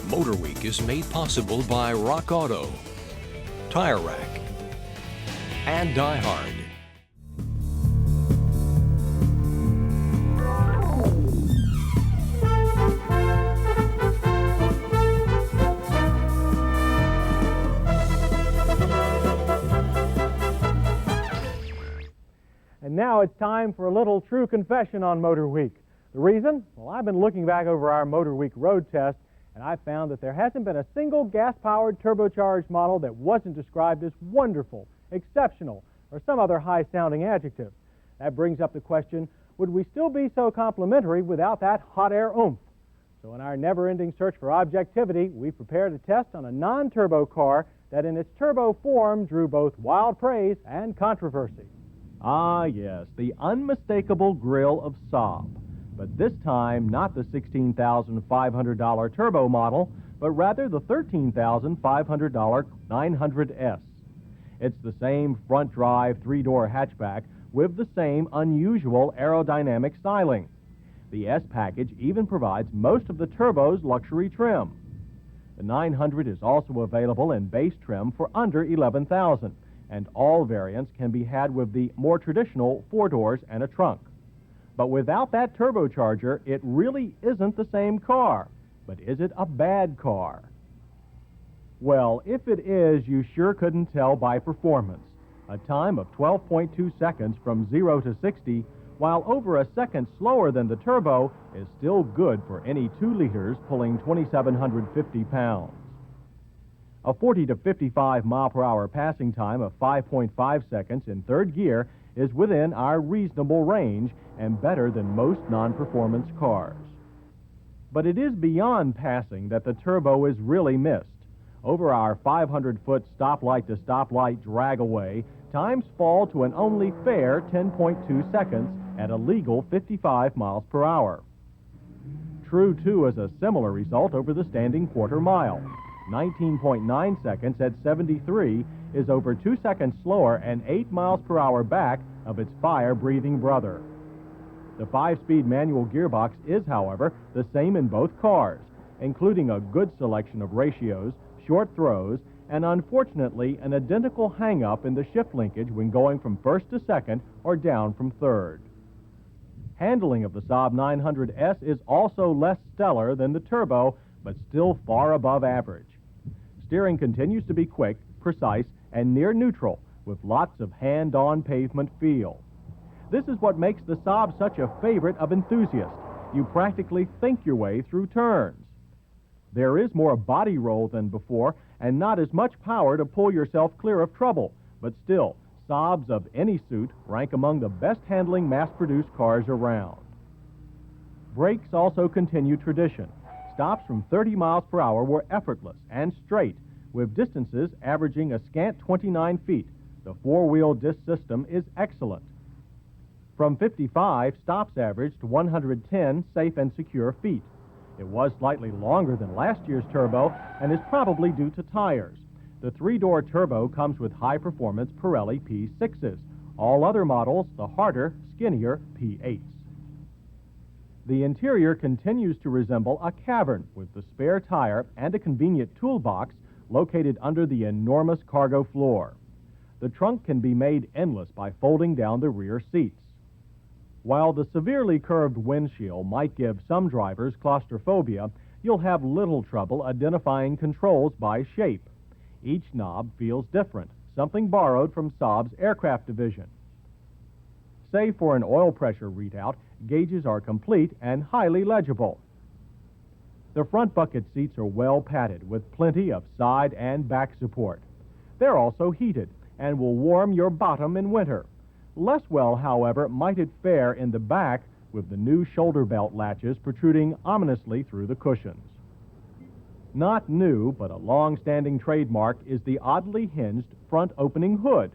MotorWeek is made possible by Rock Auto, Tire Rack, and Die Hard. And now it's time for a little true confession on MotorWeek. The reason? Well, I've been looking back over our MotorWeek road test, and I found that there hasn't been a single gas-powered turbocharged model that wasn't described as wonderful, exceptional, or some other high-sounding adjective. That brings up the question, would we still be so complimentary without that hot air oomph? So in our never-ending search for objectivity, we prepared a test on a non-turbo car that in its turbo form drew both wild praise and controversy. Ah, yes, the unmistakable grill of Saab. But this time, not the $16,500 turbo model, but rather the $13,500 900S. It's the same front-drive three-door hatchback with the same unusual aerodynamic styling. The S package even provides most of the turbo's luxury trim. The 900 is also available in base trim for under $11,000, and all variants can be had with the more traditional 4 doors and a trunk. But without that turbocharger, it really isn't the same car. But is it a bad car? Well, if it is, you sure couldn't tell by performance. A time of 12.2 seconds from 0 to 60, while over a second slower than the turbo, is still good for any 2 liters pulling 2,750 pounds. A 40 to 55 mile per hour passing time of 5.5 seconds in third gear is within our reasonable range and better than most non-performance cars. But it is beyond passing that the turbo is really missed. Over our 500-foot stoplight-to-stoplight drag-away, times fall to an only fair 10.2 seconds at a legal 55 miles per hour. True, too, is a similar result over the standing quarter mile. 19.9 seconds at 73 is over 2 seconds slower and 8 miles per hour back of its fire-breathing brother. The 5-speed manual gearbox is, however, the same in both cars, including a good selection of ratios, short throws, and unfortunately an identical hang-up in the shift linkage when going from first to second or down from third. Handling of the Saab 900S is also less stellar than the turbo, but still far above average. Steering continues to be quick, precise, and near neutral, with lots of hand-on pavement feel. This is what makes the Saab such a favorite of enthusiasts. You practically think your way through turns. There is more body roll than before, and not as much power to pull yourself clear of trouble, but still, Saabs of any suit rank among the best-handling mass-produced cars around. Brakes also continue tradition. Stops from 30 miles per hour were effortless and straight, with distances averaging a scant 29 feet. The 4-wheel disc system is excellent. From 55, stops averaged 110 safe and secure feet. It was slightly longer than last year's turbo and is probably due to tires. The 3-door turbo comes with high-performance Pirelli P6s. All other models, the harder, skinnier P8s. The interior continues to resemble a cavern with the spare tire and a convenient toolbox located under the enormous cargo floor. The trunk can be made endless by folding down the rear seats. While the severely curved windshield might give some drivers claustrophobia, you'll have little trouble identifying controls by shape. Each knob feels different, something borrowed from Saab's aircraft division. Save for an oil pressure readout, gauges are complete and highly legible. The front bucket seats are well padded with plenty of side and back support. They're also heated and will warm your bottom in winter. Less well, however, might it fare in the back with the new shoulder belt latches protruding ominously through the cushions. Not new, but a long-standing trademark is the oddly hinged front opening hood.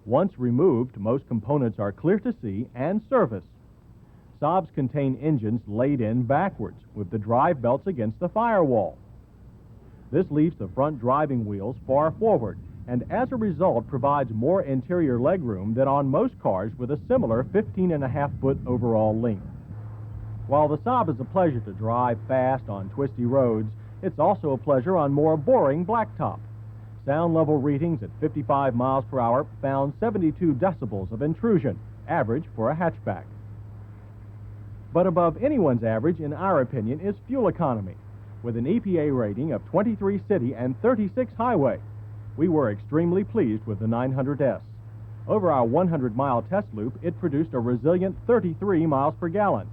Once removed, most components are clear to see and service. Saabs contain engines laid in backwards, with the drive belts against the firewall. This leaves the front driving wheels far forward, and as a result provides more interior legroom than on most cars with a similar 15.5-foot overall length. While the Saab is a pleasure to drive fast on twisty roads, It's also a pleasure on more boring blacktop. Sound level readings at 55 miles per hour found 72 decibels of intrusion, average for a hatchback. But above anyone's average, in our opinion, is fuel economy. With an EPA rating of 23 city and 36 highway, we were extremely pleased with the 900S. Over our 100-mile test loop, it produced a resilient 33 miles per gallon.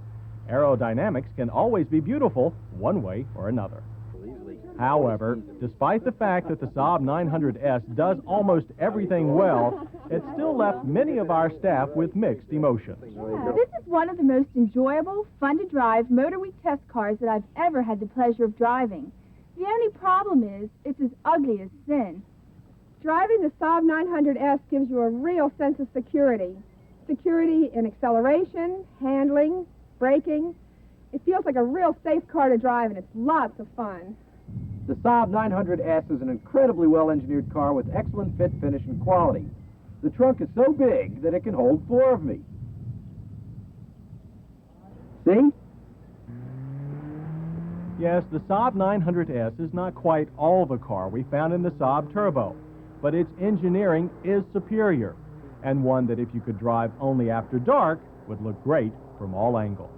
Aerodynamics can always be beautiful, one way or another. However, despite the fact that the Saab 900S does almost everything well, it still left many of our staff with mixed emotions. This is one of the most enjoyable, fun-to-drive MotorWeek test cars that I've ever had the pleasure of driving. The only problem is, it's as ugly as sin. Driving the Saab 900S gives you a real sense of security. Security in acceleration, handling, braking. It feels like a real safe car to drive, and it's lots of fun. The Saab 900S is an incredibly well-engineered car with excellent fit, finish, and quality. The trunk is so big that it can hold 4 of me. See? Yes, the Saab 900S is not quite all the car we found in the Saab Turbo, but its engineering is superior, and one that if you could drive only after dark would look great from all angles.